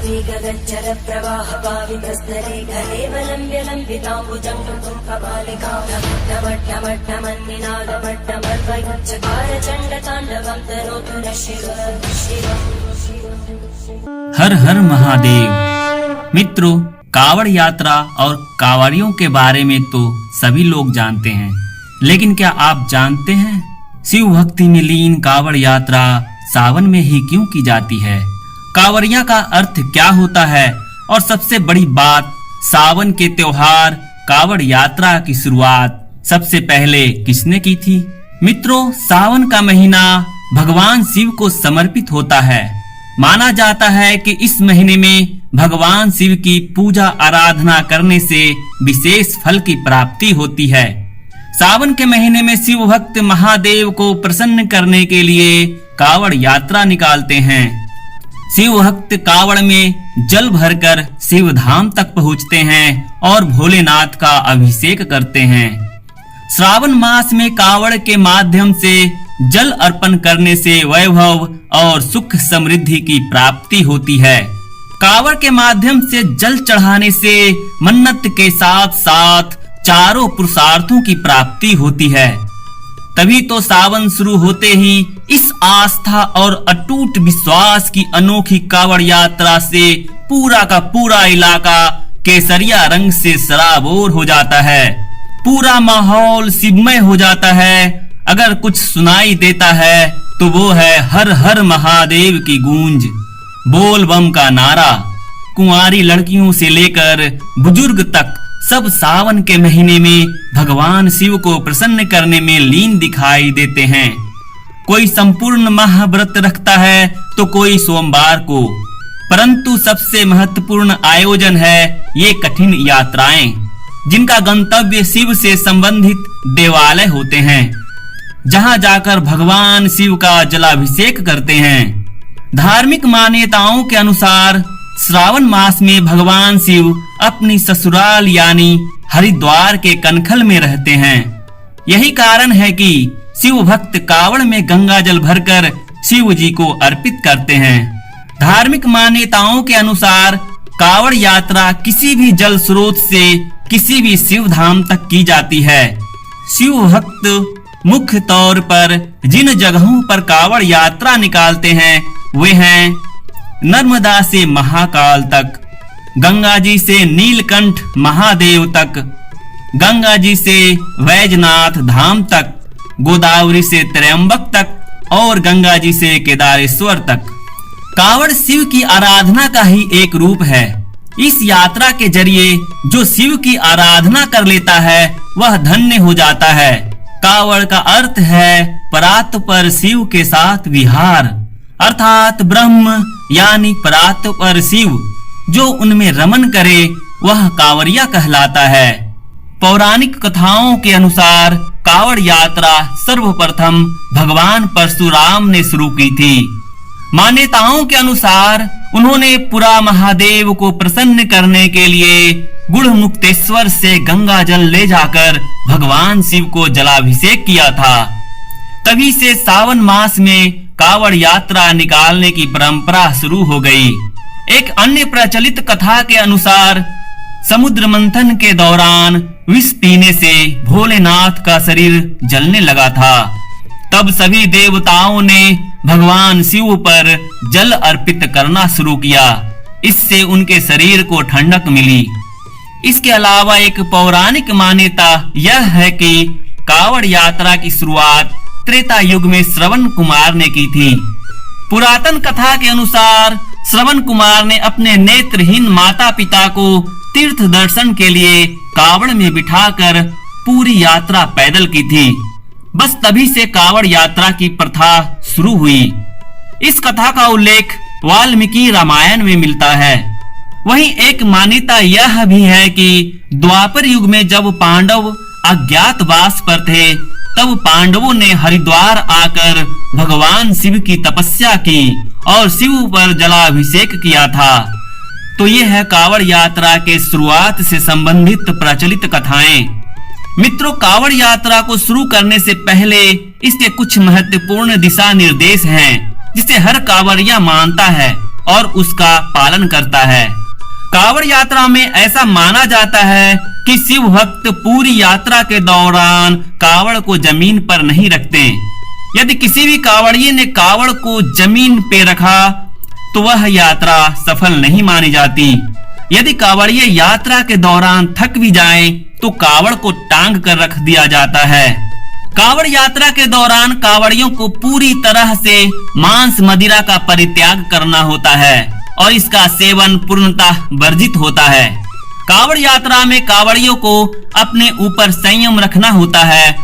वेगगच्चर प्रवाह पावितस्तरे घनेवलम्ब्य लम्बिताम्बुजं टमट्टमट्टमन्निनादमट्टमर्वयुच्चकार चण्डताण्डवं तनोतु नः शिव। हर हर महादेव। मित्रों, कावड़ यात्रा और कांवड़ियों के बारे में तो सभी लोग जानते हैं, लेकिन क्या आप जानते हैं शिव भक्ति में लीन कावड़ यात्रा सावन में ही क्यों की जाती है? कांवड़िया का अर्थ क्या होता है? और सबसे बड़ी बात, सावन के त्योहार कावड़ यात्रा की शुरुआत सबसे पहले किसने की थी? मित्रों, सावन का महीना भगवान शिव को समर्पित होता है। माना जाता है कि इस महीने में भगवान शिव की पूजा आराधना करने से विशेष फल की प्राप्ति होती है। सावन के महीने में शिव भक्त महादेव को प्रसन्न करने के लिए कावड़ यात्रा निकालते हैं। शिव भक्त कावड़ में जल भरकर शिव धाम तक पहुँचते हैं और भोलेनाथ का अभिषेक करते हैं। श्रावण मास में कावड़ के माध्यम से जल अर्पण करने से वैभव और सुख समृद्धि की प्राप्ति होती है। कावड़ के माध्यम से जल चढ़ाने से मन्नत के साथ साथ चारों पुरुषार्थों की प्राप्ति होती है। तभी तो सावन शुरू होते ही इस आस्था और अटूट विश्वास की अनोखी कावड़ यात्रा से पूरा का पूरा इलाका केसरिया रंग से सराबोर हो जाता है। पूरा माहौल शिवमय हो जाता है। अगर कुछ सुनाई देता है तो वो है हर हर महादेव की गूंज, बोल बम का नारा। कुंवारी लड़कियों से लेकर बुजुर्ग तक सब सावन के महीने में भगवान शिव को प्रसन्न करने में लीन दिखाई देते हैं। कोई संपूर्ण महाव्रत रखता है तो कोई सोमवार को, परंतु सबसे महत्वपूर्ण आयोजन है ये कठिन यात्राएं, जिनका गंतव्य शिव से संबंधित देवालय होते हैं, जहां जाकर भगवान शिव का जलाभिषेक करते हैं। धार्मिक मान्यताओं के अनुसार श्रावण मास में भगवान शिव अपनी ससुराल यानी हरिद्वार के कनखल में रहते हैं। यही कारण है कि शिव भक्त कावड़ में गंगा जल भरकर शिव जी को अर्पित करते हैं। धार्मिक मान्यताओं के अनुसार कावड़ यात्रा किसी भी जल स्रोत से किसी भी शिव धाम तक की जाती है। शिव भक्त मुख्य तौर पर जिन जगहों पर कावड़ यात्रा निकालते हैं वे हैं नर्मदा से महाकाल तक, गंगा जी से नीलकंठ महादेव तक, गंगा जी से वैजनाथ धाम तक, गोदावरी से त्र्यंबक तक और गंगा जी से केदारेश्वर तक। कावड़ शिव की आराधना का ही एक रूप है। इस यात्रा के जरिए जो शिव की आराधना कर लेता है वह धन्य हो जाता है। कावड़ का अर्थ है परात्पर शिव के साथ विहार, अर्थात ब्रह्म यानी परात्पर शिव। जो उनमें रमन करे वह कांवरिया कहलाता है। पौराणिक कथाओं के अनुसार कावड़ यात्रा सर्वप्रथम भगवान परशुराम ने शुरू की थी। मान्यताओं के अनुसार उन्होंने पुरा महादेव को प्रसन्न करने के लिए गुड़मुक्तेश्वर से गंगा जल ले जाकर भगवान शिव को जलाभिषेक किया था। तभी से सावन मास में कावड़ यात्रा निकालने की परंपरा शुरू हो गई। एक अन्य प्रचलित कथा के अनुसार समुद्र मंथन के दौरान विष पीने से भोलेनाथ का शरीर जलने लगा था। तब सभी देवताओं ने भगवान शिव पर जल अर्पित करना शुरू किया। इससे उनके शरीर को ठंडक मिली। इसके अलावा एक पौराणिक मान्यता यह है कि कावड़ यात्रा की शुरुआत त्रेता युग में श्रवण कुमार ने की थी। पुरातन कथा के अनुसार श्रवण कुमार ने अपने नेत्रहीन माता पिता को तीर्थ दर्शन के लिए कावड़ में बिठाकर पूरी यात्रा पैदल की थी। बस तभी से कावड़ यात्रा की प्रथा शुरू हुई। इस कथा का उल्लेख वाल्मीकि रामायण में मिलता है। वहीं एक मान्यता यह भी है कि द्वापर युग में जब पांडव अज्ञातवास पर थे तब पांडवों ने हरिद्वार आकर भगवान शिव की तपस्या की और शिव पर जलाभिषेक किया था। तो ये है कावड़ यात्रा के शुरुआत से संबंधित प्रचलित कथाएं। मित्रों, कावड़ यात्रा को शुरू करने से पहले इसके कुछ महत्वपूर्ण दिशा निर्देश हैं जिसे हर कांवड़िया मानता है। और उसका पालन करता है। कांवड़ यात्रा में ऐसा माना जाता है कि शिव भक्त पूरी यात्रा के दौरान कांवड़ को जमीन पर नहीं रखते। यदि किसी भी कांवड़िये ने कांवड़ को जमीन पे रखा तो वह यात्रा सफल नहीं मानी जाती। यदि कांवड़िये यात्रा के दौरान थक भी जाएं, तो कांवड़ को टांग कर रख दिया जाता है। कांवड़ यात्रा के दौरान कांवड़ियों को पूरी तरह से मांस मदिरा का परित्याग करना होता है और इसका सेवन पूर्णतः वर्जित होता है। कांवड़ यात्रा में कांवड़ियों को अपने ऊपर संयम रखना होता है।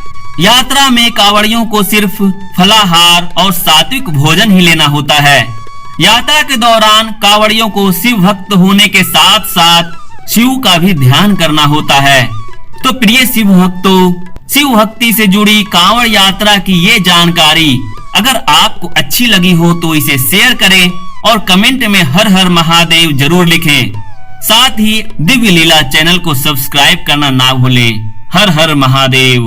यात्रा में कांवड़ियों को सिर्फ फलाहार और सात्विक भोजन ही लेना होता है। यात्रा के दौरान कांवड़ियों को शिव भक्त होने के साथ साथ शिव का भी ध्यान करना होता है। तो प्रिय शिव भक्तों, शिव भक्ति से जुड़ी कांवड़ यात्रा की ये जानकारी अगर आपको अच्छी लगी हो तो इसे शेयर करें और कमेंट में हर हर महादेव जरूर लिखें। साथ ही दिव्य लीला चैनल को सब्सक्राइब करना ना भूलें। हर हर महादेव।